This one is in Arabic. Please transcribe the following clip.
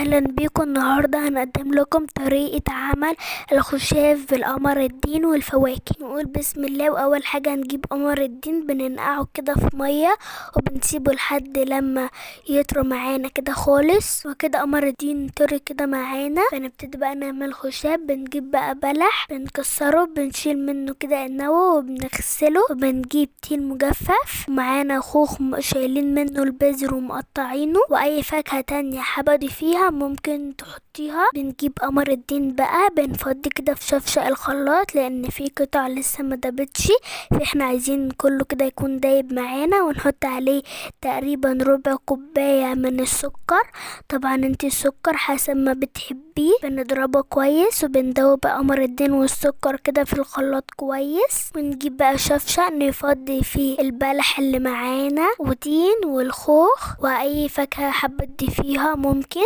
اهلا بيكم. النهارده هنقدم لكم طريقه عمل الخشاف بالقمر الدين والفواكه. نقول بسم الله. واول حاجه هنجيب قمر الدين، بننقعه كده في ميه وبنسيبه لحد لما يطرى معانا كده خالص. وكده قمر الدين طري كده معانا، فنبتدي بقى نعمل خشاف. بنجيب بقى بلح بنكسره، بنشيل منه كده النوى وبنغسله، وبنجيب تين مجفف، ومعانا خوخ شايلين منه البذر ومقطعينه، واي فاكهة تانية حابة فيها ممكن تحطيها. بنجيب قمر الدين بقى بنفضي كده في شفشق الخلاط، لان في قطع لسه ما دابتش، فاحنا عايزين كله كده يكون دايب معانا. ونحط عليه تقريبا ربع كوباية من السكر، طبعا انتي السكر حسب ما بتحبيه. بنضربه كويس وبندوب قمر الدين والسكر كده في الخلاط كويس. ونجيب بقى شفشق نفضي فيه البلح اللي معانا وتين والخوخ واي فاكهة حابة تضيفيها ممكن.